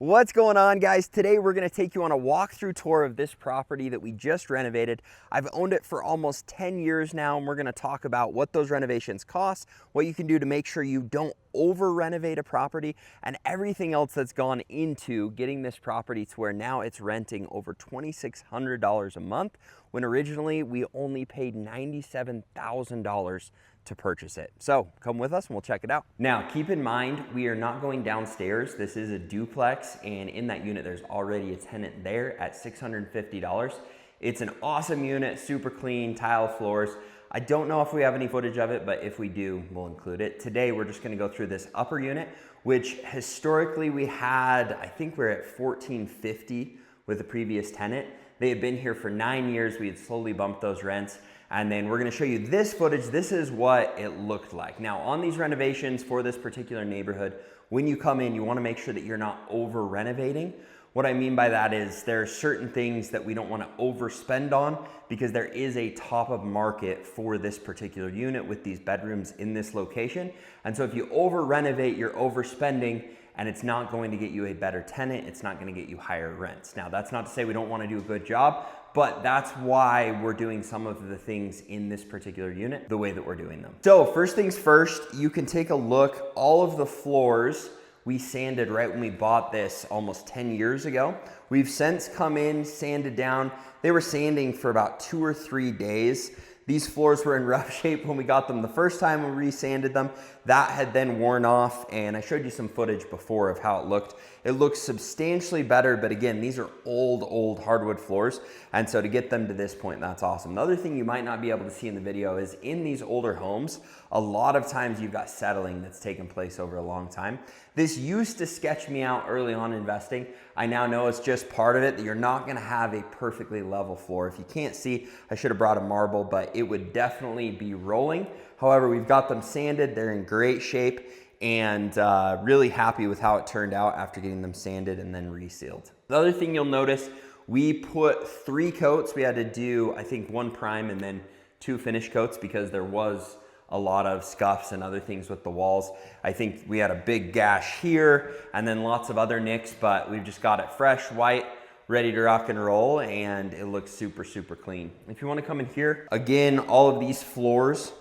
What's going on, guys? Today we're going to take you on a walkthrough tour of this property that we just renovated. I've owned it for almost 10 years now, and we're going to talk about what those renovations cost, what you can do to make sure you don't over renovate a property, and everything else that's gone into getting this property to where now it's renting over $2,600 a month, when originally we only paid $97,000 to purchase it. So come with us and we'll check it out. Now, keep in mind, we are not going downstairs. This is a duplex, and in that unit, there's already a tenant there at $650. It's an awesome unit, super clean, tile floors. I don't know if we have any footage of it, but if we do, we'll include it. Today, we're just gonna go through this upper unit, which historically we had, I think we're at $1,450 with the previous tenant. They had been here for 9 years. We had slowly bumped those rents. And then we're gonna show you this footage. This is what it looked like. Now, on these renovations for this particular neighborhood, when you come in, you wanna make sure that you're not over renovating. What I mean by that is there are certain things that we don't wanna overspend on because there is a top of market for this particular unit with these bedrooms in this location. And so if you over renovate, you're overspending, and it's not going to get you a better tenant. It's not gonna get you higher rents. Now, that's not to say we don't wanna do a good job, but that's why we're doing some of the things in this particular unit the way that we're doing them. So first things first, you can take a look. All of the floors we sanded right when we bought this almost 10 years ago. We've since come in, sanded down. They were sanding for about 2 or 3 days. These floors were in rough shape when we got them the first time we resanded them. That had then worn off, and I showed you some footage before of how it looked. It looks substantially better, but again, these are old hardwood floors, and so to get them to this point, that's awesome. The other thing you might not be able to see in the video is in these older homes, a lot of times you've got settling that's taken place over a long time. This used to sketch me out early on investing. I now know it's just part of it, that you're not gonna have a perfectly level floor. If you can't see, I should have brought a marble, but it would definitely be rolling. However, we've got them sanded, they're in great shape, and really happy with how it turned out after getting them sanded and then resealed. The other thing you'll notice, we put 3 coats. We had to do, I think, 1 prime and then 2 finish coats because there was a lot of scuffs and other things with the walls. I think we had a big gash here and then lots of other nicks, but we've just got it fresh, white, ready to rock and roll, and it looks super clean. If you wanna come in here, again, all of these floors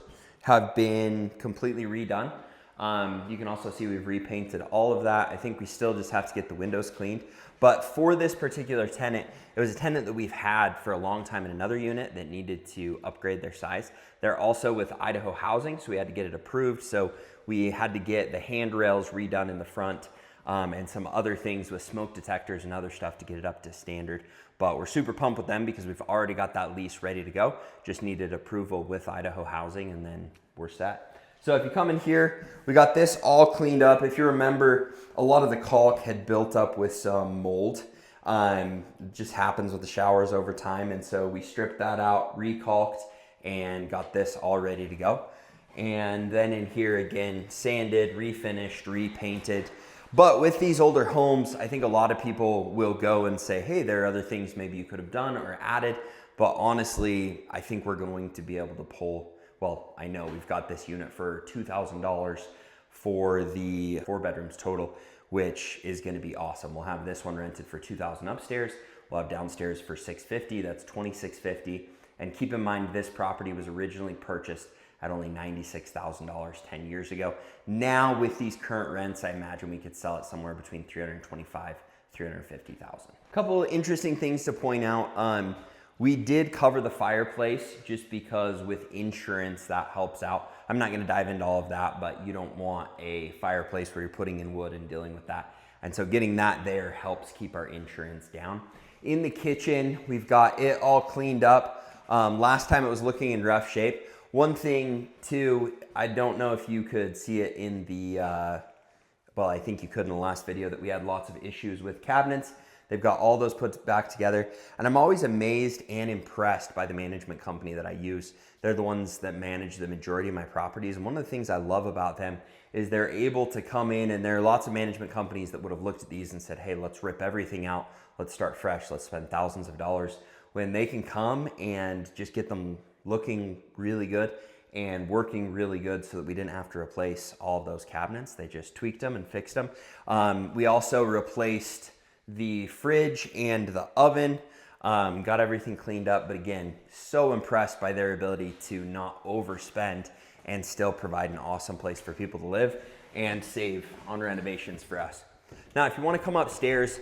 have been completely redone. You can also see we've repainted all of that. I think we still just have to get the windows cleaned. But for this particular tenant, it was a tenant that we've had for a long time in another unit that needed to upgrade their size. They're also with Idaho Housing, so we had to get it approved. So we had to get the handrails redone in the front and some other things with smoke detectors and other stuff to get it up to standard. But we're super pumped with them because we've already got that lease ready to go. Just needed approval with Idaho Housing, and then we're set. So if you come in here, we got this all cleaned up. If you remember, a lot of the caulk had built up with some mold. It just happens with the showers over time. And so we stripped that out, recalked, and got this all ready to go. And then in here again, sanded, refinished, repainted. But with these older homes, I think a lot of people will go and say, hey, there are other things maybe you could have done or added. But honestly, I think we're going to be able to pull, well, I know we've got this unit for $2,000 for the 4 bedrooms total, which is gonna be awesome. We'll have this one rented for $2,000 upstairs. We'll have downstairs for $650, that's $2,650. And keep in mind, this property was originally purchased at only $96,000 10 years ago. Now with these current rents, I imagine we could sell it somewhere between $325,000, $350,000. A couple of interesting things to point out. We did cover the fireplace just because with insurance that helps out. I'm not gonna dive into all of that, but you don't want a fireplace where you're putting in wood and dealing with that. And so getting that there helps keep our insurance down. In the kitchen, we've got it all cleaned up. Last time it was looking in rough shape. One thing too, I don't know if you could see it in the, well, I think you could in the last video, that we had lots of issues with cabinets. They've got all those put back together. And I'm always amazed and impressed by the management company that I use. They're the ones that manage the majority of my properties. And one of the things I love about them is they're able to come in, and there are lots of management companies that would have looked at these and said, hey, let's rip everything out. Let's start fresh. Let's spend thousands of dollars. When they can come and just get them looking really good and working really good so that we didn't have to replace all of those cabinets. They just tweaked them and fixed them. We also replaced the fridge and the oven, got everything cleaned up. But again, so impressed by their ability to not overspend and still provide an awesome place for people to live and save on renovations for us. Now, if you want to come upstairs,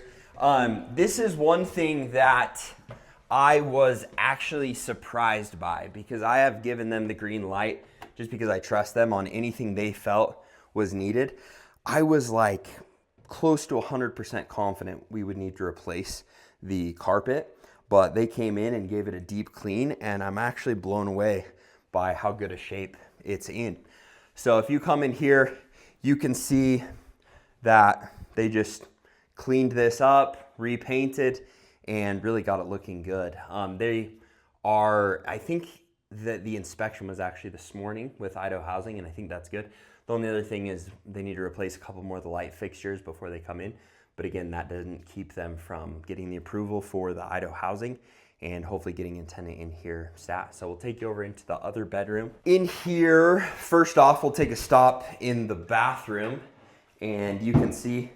this is one thing that I was actually surprised by, because I have given them the green light just because I trust them on anything they felt was needed. I was like close to 100% confident we would need to replace the carpet, but they came in and gave it a deep clean, and I'm actually blown away by how good a shape it's in. So if you come in here, you can see that they just cleaned this up, repainted, and really got it looking good. I think that the inspection was actually this morning with Idaho Housing, and I think that's good. The only other thing is they need to replace a couple more of the light fixtures before they come in. But again, that doesn't keep them from getting the approval for the Idaho Housing and hopefully getting a tenant in here stat. So we'll take you over into the other bedroom. In here, first off, we'll take a stop in the bathroom, and you can see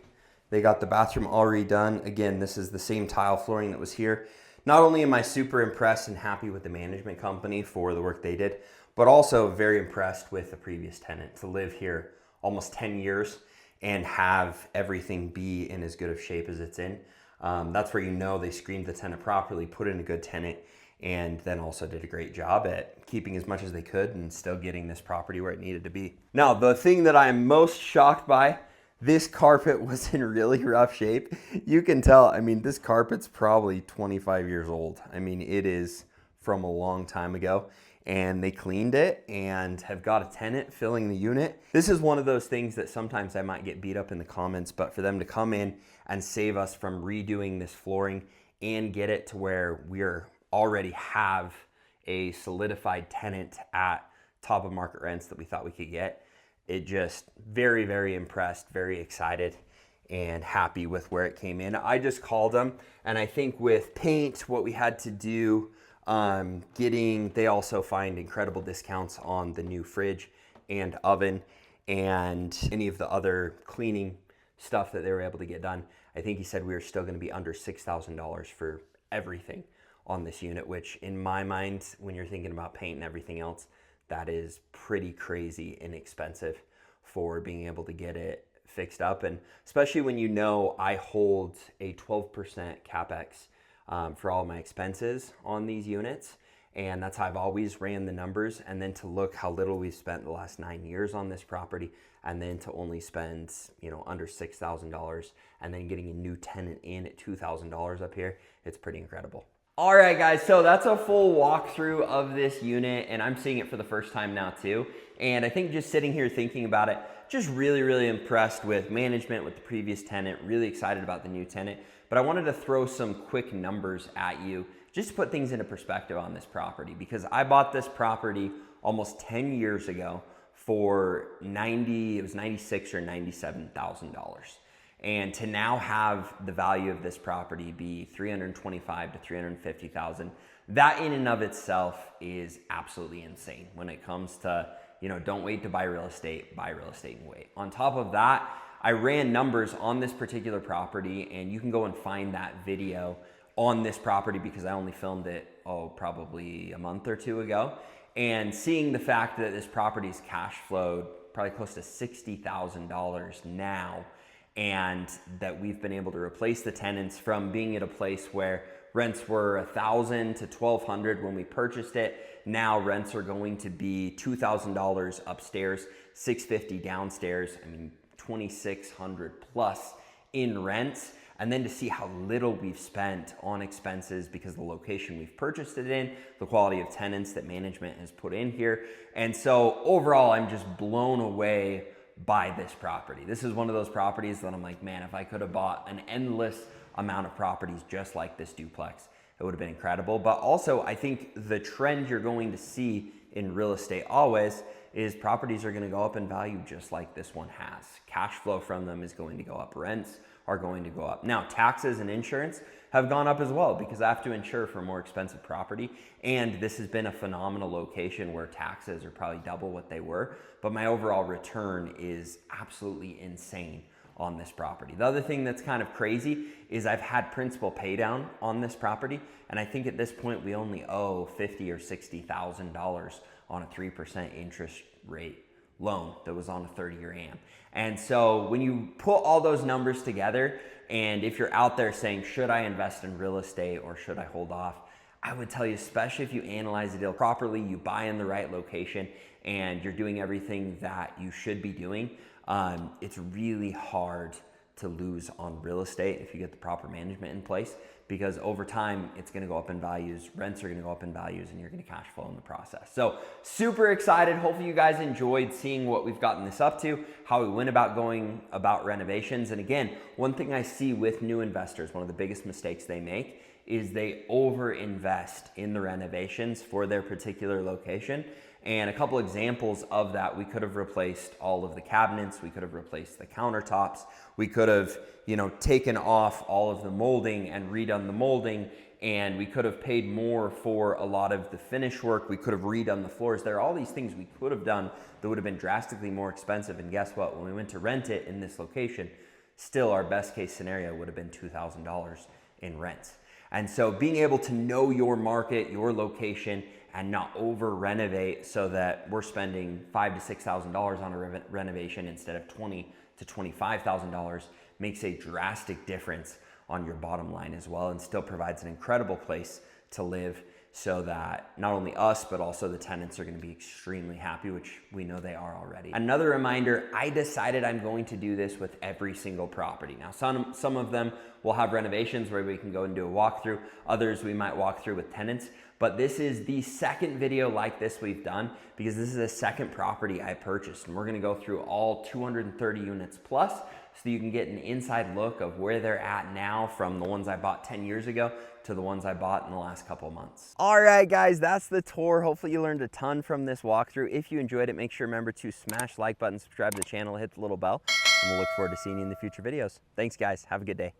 they got the bathroom already done. Again, this is the same tile flooring that was here. Not only am I super impressed and happy with the management company for the work they did, but also very impressed with the previous tenant to live here almost 10 years and have everything be in as good of shape as it's in. That's where you know they screened the tenant properly, put in a good tenant, and then also did a great job at keeping as much as they could and still getting this property where it needed to be. Now, the thing that I am most shocked by, this carpet was in really rough shape. You can tell, I mean, this carpet's probably 25 years old. I mean, it is from a long time ago, and they cleaned it and have got a tenant filling the unit. This is one of those things that sometimes I might get beat up in the comments, but for them to come in and save us from redoing this flooring and get it to where we're already have a solidified tenant at top of market rents that we thought we could get. It just very, very impressed, very excited and happy with where it came in. I just called them, and I think with paint, what we had to do, they also find incredible discounts on the new fridge and oven and any of the other cleaning stuff that they were able to get done. I think he said we were still going to be under $6,000 for everything on this unit, which in my mind, when you're thinking about paint and everything else, that is pretty crazy inexpensive for being able to get it fixed up. And especially when you know I hold a 12% CapEx for all my expenses on these units. And that's how I've always ran the numbers. And then to look how little we've spent the last 9 years on this property, and then to only spend, under $6,000, and then getting a new tenant in at $2,000 up here, it's pretty incredible. All right, guys, so that's a full walkthrough of this unit, and I'm seeing it for the first time now too. And I think just sitting here thinking about it, just really, really impressed with management, with the previous tenant, really excited about the new tenant. But I wanted to throw some quick numbers at you just to put things into perspective on this property, because I bought this property almost 10 years ago for $96,000 or $97,000. And to now have the value of this property be $325,000 to $350,000, that in and of itself is absolutely insane when it comes to, don't wait to buy real estate and wait. On top of that, I ran numbers on this particular property, and you can go and find that video on this property because I only filmed it, probably a month or two ago. And seeing the fact that this property's cash flowed probably close to $60,000 now, and that we've been able to replace the tenants from being at a place where rents were $1,000 to $1,200 when we purchased it. Now rents are going to be $2,000 upstairs, $650 downstairs. I mean, $2,600 plus in rents. And then to see how little we've spent on expenses because of the location we've purchased it in, the quality of tenants that management has put in here. And so overall, I'm just blown away by this property. This is one of those properties that I'm like, man, if I could have bought an endless amount of properties just like this duplex, it would have been incredible. But also, I think the trend you're going to see in real estate always is properties are going to go up in value just like this one has. Cash flow from them is going to go up. Rents are going to go up. Now, taxes and insurance have gone up as well because I have to insure for more expensive property. And this has been a phenomenal location where taxes are probably double what they were, but my overall return is absolutely insane on this property. The other thing that's kind of crazy is I've had principal pay down on this property, and I think at this point we only owe $50,000 or $60,000 on a 3% interest rate loan that was on a 30-year AM. And so when you put all those numbers together, and if you're out there saying, should I invest in real estate or should I hold off? I would tell you, especially if you analyze the deal properly, you buy in the right location, and you're doing everything that you should be doing, it's really hard to lose on real estate if you get the proper management in place, because over time it's going to go up in values, rents are going to go up in values, and you're going to cash flow in the process. So super excited. Hopefully you guys enjoyed seeing what we've gotten this up to, how we went about going about renovations. And again, one thing I see with new investors, one of the biggest mistakes they make is they over-invest in the renovations for their particular location. And a couple examples of that, we could have replaced all of the cabinets, we could have replaced the countertops, we could have, taken off all of the molding and redone the molding, and we could have paid more for a lot of the finish work, we could have redone the floors. There are all these things we could have done that would have been drastically more expensive, and guess what? When we went to rent it in this location, still our best case scenario would have been $2,000 in rent. And so being able to know your market, your location, and not over renovate so that we're spending $5,000 to $6,000 on a renovation instead of $20,000 to $25,000 makes a drastic difference on your bottom line as well, and still provides an incredible place to live, so that not only us, but also the tenants are going to be extremely happy, which we know they are already. Another reminder, I decided I'm going to do this with every single property. Now, some of them will have renovations where we can go and do a walkthrough. Others we might walk through with tenants. But this is the second video like this we've done, because this is the second property I purchased. And we're going to go through all 230 units plus, so you can get an inside look of where they're at now, from the ones I bought 10 years ago to the ones I bought in the last couple of months. All right, guys, that's the tour. Hopefully you learned a ton from this walkthrough. If you enjoyed it, make sure to remember to smash the like button, subscribe to the channel, hit the little bell, and we'll look forward to seeing you in the future videos. Thanks, guys. Have a good day.